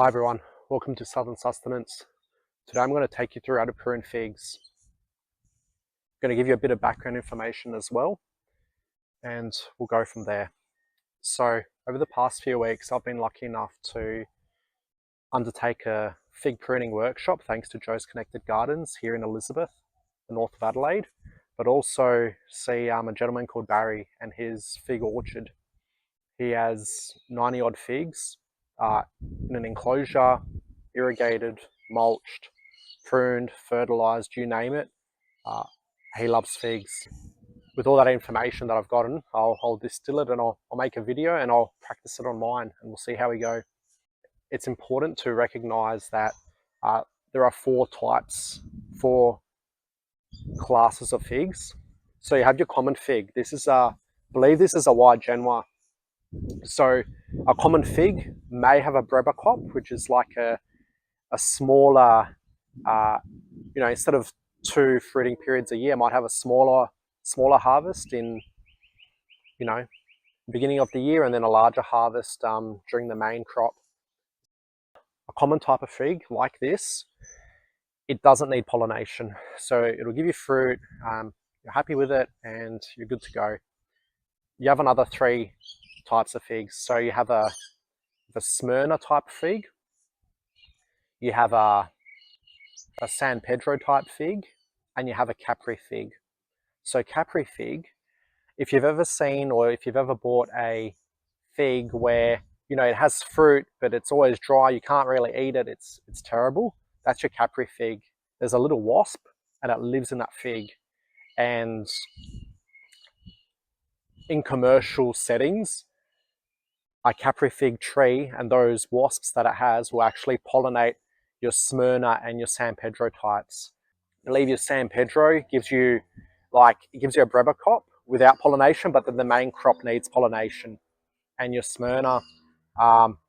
Hi everyone, welcome to Southern Sustenance. Today I'm going to take you through how to prune figs. I'm going to give you a bit of background information as well, and we'll go from there. So over the past few weeks I've been lucky enough to undertake a fig pruning workshop thanks to Joe's Connected Gardens here in Elizabeth, the north of Adelaide, but also see a gentleman called Barry and his fig orchard. He has 90 odd figs in an enclosure, irrigated, mulched, pruned, fertilized, you name it. He loves figs. With all that information that I've gotten, I'll distill it and I'll make a video and I'll practice it on mine and we'll see how we go. It's important to recognize that there are four classes of figs. So you have your common fig. I believe this is a white Genoa. So a common fig may have a brevicop, which is like a smaller, instead of 2 fruiting periods a year, might have a smaller harvest in, beginning of the year, and then a larger harvest during the main crop. A common type of fig like this, it doesn't need pollination. So it'll give you fruit, you're happy with it, and you're good to go. You have another 3 types of figs. So you have a Smyrna type fig, you have a San Pedro type fig, and you have a Capri fig. So Capri fig, if you've ever seen or if you've ever bought a fig where, it has fruit, but it's always dry, you can't really eat it, it's terrible, that's your Capri fig. There's a little wasp and it lives in that fig. And in commercial settings, a Capri fig tree and those wasps that it has will actually pollinate your Smyrna and your San Pedro types. I believe your San Pedro gives you a brevicop without pollination, but then the main crop needs pollination. And your Smyrna,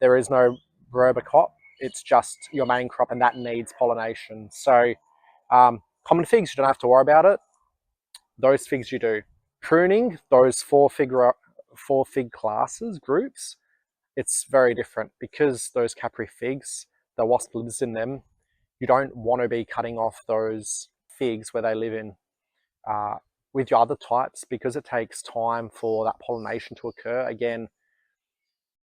there is no brevicop, it's just your main crop and that needs pollination. So common figs, you don't have to worry about it. Those figs you do. Pruning, those four fig groups, it's very different because those Capri figs, the wasp lives in them. You don't want to be cutting off those figs where they live in. With your other types, because it takes time for that pollination to occur, again,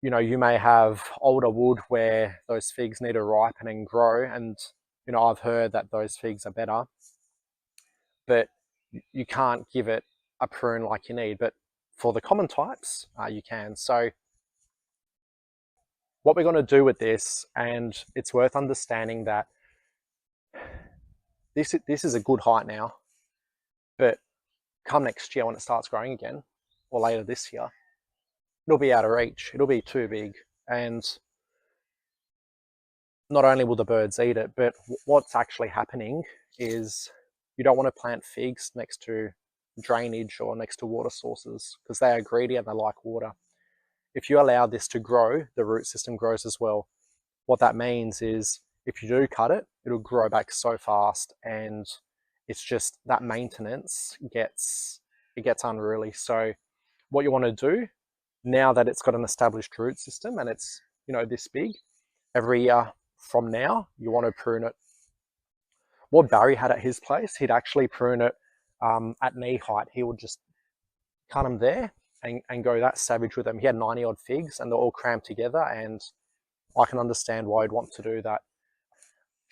you may have older wood where those figs need to ripen and grow, and I've heard that those figs are better, but you can't give it a prune like you need. But for the common types, you can. So what we're going to do with this, and it's worth understanding that this is a good height now, but come next year when it starts growing again, or later this year, it'll be out of reach, it'll be too big, and not only will the birds eat it, but what's actually happening is you don't want to plant figs next to drainage or next to water sources because they are greedy and they like water. If you allow this to grow, the root system grows as well. What that means is if you do cut it, it'll grow back so fast, and it's just that maintenance gets unruly. So what you want to do now that it's got an established root system and it's this big, every year from now you want to prune it. What Barry had at his place, he'd actually prune it at knee height. He would just cut them there and go that savage with them. He had 90 odd figs and they're all crammed together, and I can understand why I'd want to do that.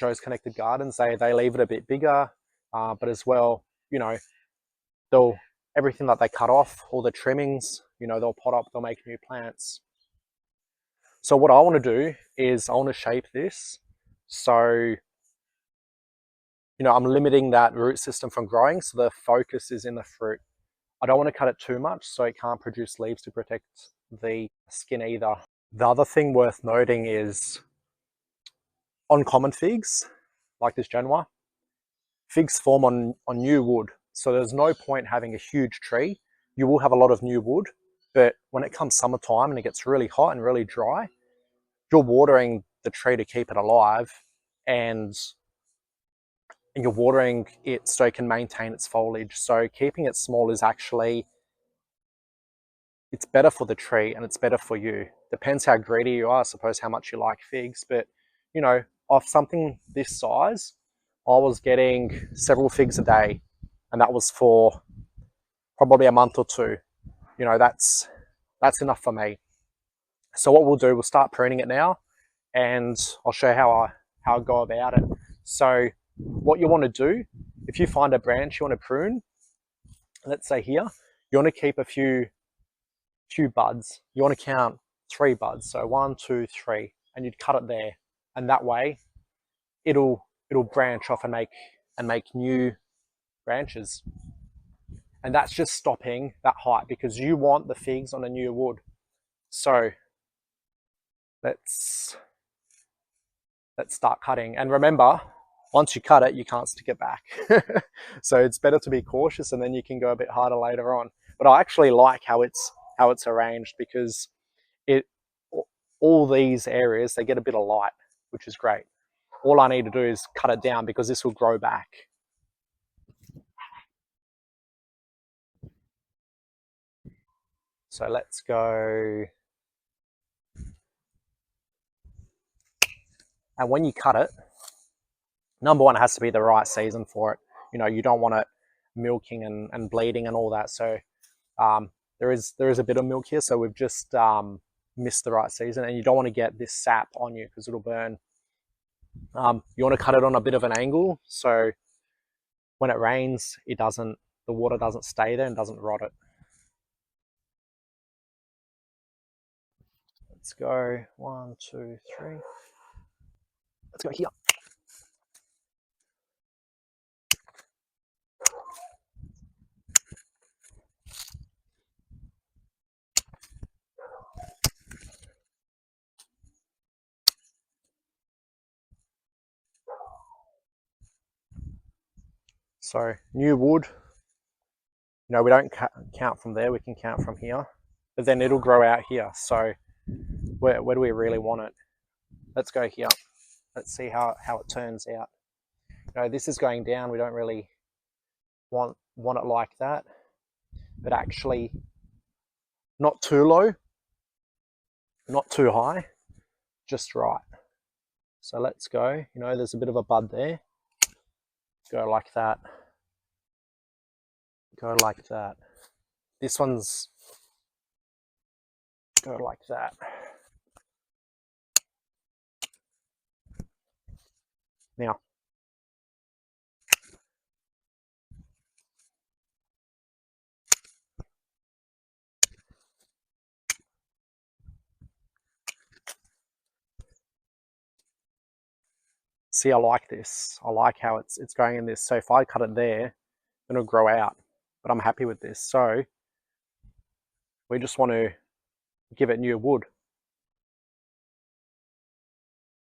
Joe's Connected Gardens, they leave it a bit bigger, but as well, everything that they cut off, all the trimmings, they'll pot up, they'll make new plants. So what I want to do is I want to shape this so, I'm limiting that root system from growing, so the focus is in the fruit. I don't want to cut it too much so it can't produce leaves to protect the skin either. The other thing worth noting is on common figs, like this Genoa, figs form on new wood. So there's no point having a huge tree. You will have a lot of new wood, but when it comes summertime and it gets really hot and really dry, you're watering the tree to keep it alive, and you're watering it so it can maintain its foliage. So keeping it small is actually, it's better for the tree and it's better for you. Depends how greedy you are, I suppose, how much you like figs, but you know, off something this size, I was getting several figs a day, and that was for probably a month or two. You know, that's enough for me. So what we'll do, we'll start pruning it now, and I'll show you how I go about it. So what you want to do, if you find a branch you want to prune, let's say here, you want to keep a few buds. You want to count 3 buds. So 1, 2, 3, and you'd cut it there. And that way it'll branch off and make new branches. And that's just stopping that height because you want the figs on a new wood. So let's start cutting. And remember, once you cut it, you can't stick it back. So it's better to be cautious, and then you can go a bit harder later on. But I actually like how it's arranged, because all these areas, they get a bit of light, which is great. All I need to do is cut it down because this will grow back. So let's go. And when you cut it, number one, it has to be the right season for it. You know, you don't want it milking and bleeding and all that. So there is a bit of milk here, so we've just missed the right season, and you don't want to get this sap on you because it'll burn. You want to cut it on a bit of an angle, so when it rains, the water doesn't stay there and doesn't rot it. Let's go 1, 2, 3. Let's go here. So new wood, you know, we don't count from there, we can count from here, but then it'll grow out here. So where do we really want it? Let's go here. Let's see how it turns out. You know, this is going down. We don't really want it like that, but actually not too low, not too high, just right. So let's go. You know, there's a bit of a bud there. Go like that. Go like that. This one's go like that. Now, see, I like this. I like how it's going in this. So if I cut it there, then it'll grow out. But I'm happy with this. So we just want to give it new wood.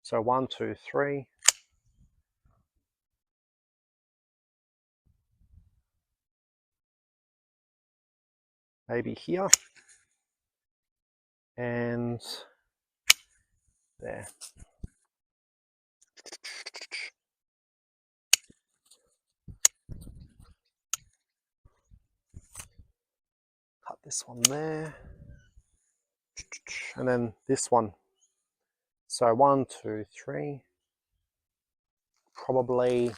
So 1, 2, 3. Maybe here. And there. Cut this one there. And then this one. So 1, 2, 3. Probably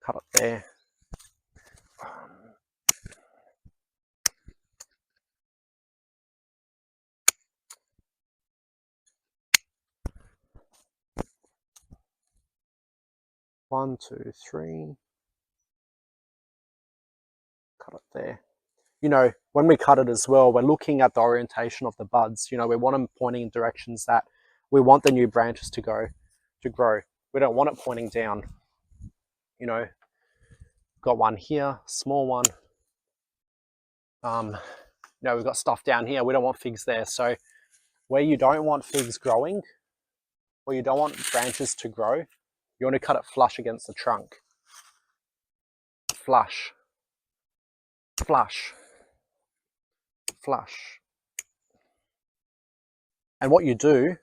cut it there. One, 2, 3. Cut it there. You know, when we cut it as well, we're looking at the orientation of the buds. You know, we want them pointing in directions that we want the new branches to grow. We don't want it pointing down. You know, got one here, small one. You know, we've got stuff down here. We don't want figs there. So where you don't want figs growing, or you don't want branches to grow, you want to cut it flush against the trunk. Flush. Flush. Flush. And what you do,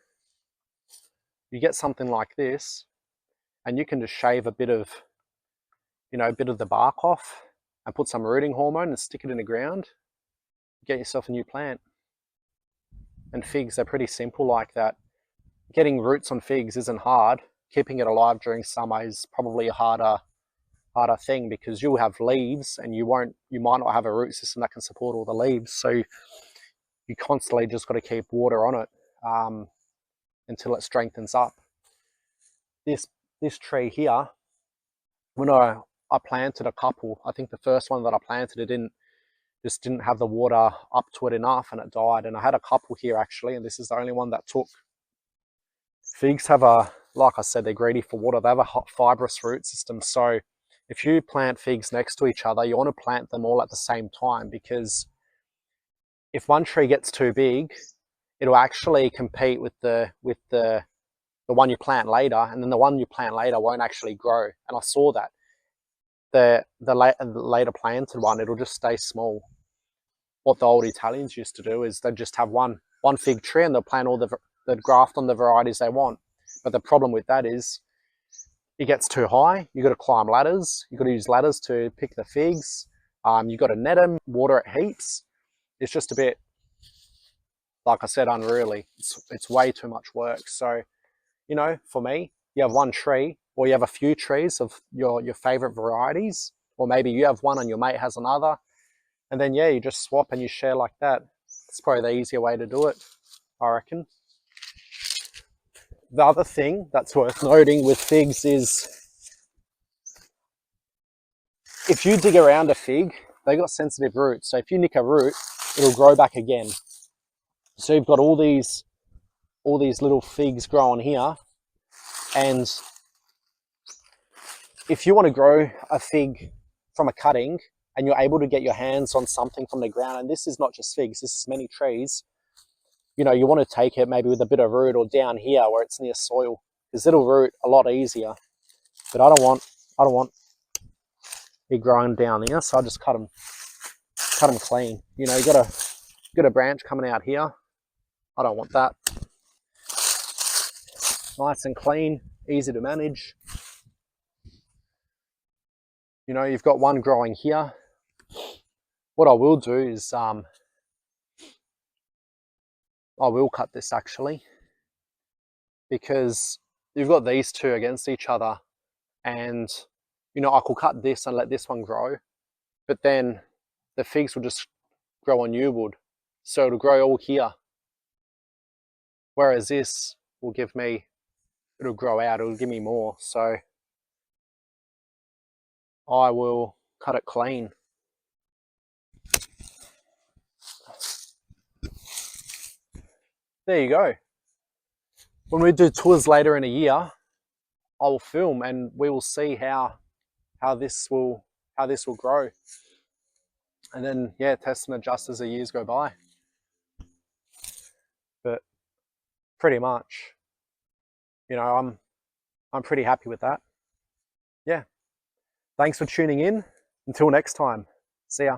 you get something like this, and you can just shave a bit of, you know, a bit of the bark off and put some rooting hormone and stick it in the ground. Get yourself a new plant. And figs are pretty simple like that. getting roots on figs isn't hard. Keeping it alive during summer is probably a harder thing, because you'll have leaves and you might not have a root system that can support all the leaves. So you constantly just got to keep water on it until it strengthens up. This tree here, when I planted a couple, I think the first one that I planted, it didn't have the water up to it enough and it died. And I had a couple here actually, and this is the only one that took. Figs have like I said, they're greedy for water. They have a hot fibrous root system. So if you plant figs next to each other, you want to plant them all at the same time, because if one tree gets too big, it'll actually compete with the one you plant later, and then the one you plant later won't actually grow. And I saw that the later planted one, it'll just stay small. What the old Italians used to do is they'd just have one fig tree and they'll plant they'd graft on the varieties they want. But the problem with that is it gets too high. You've got to climb ladders. You've got to use ladders to pick the figs. You've got to net them, water it heaps. It's just a bit, like I said, unruly. It's way too much work. So, you know, for me, you have one tree, or you have a few trees of your favorite varieties, or maybe you have one and your mate has another, and then yeah, you just swap and you share like that. It's probably the easier way to do it, I reckon. The other thing that's worth noting with figs is if you dig around a fig, they got sensitive roots. So if you nick a root, it'll grow back again. So you've got all these little figs growing here, and if you want to grow a fig from a cutting and you're able to get your hands on something from the ground, and this is not just figs, this is many trees, you know, you want to take it maybe with a bit of root or down here where it's near soil, because it'll root a lot easier. But I don't want it growing down here, so I just cut them clean. You know, you got a branch coming out here. I don't want that. Nice and clean, easy to manage. You know, you've got one growing here. What I will do is I will cut this actually, because you've got these two against each other, and you know, I could cut this and let this one grow, but then the figs will just grow on new wood, so it'll grow all here, whereas this will give me, it'll grow out, it'll give me more. So I will cut it clean. There you go. When we do tours later in a year, I will film and we will see how this will grow, and then yeah, test and adjust as the years go by. But pretty much, you know, I'm pretty happy with that. Yeah. Thanks for tuning in. Until next time. See ya.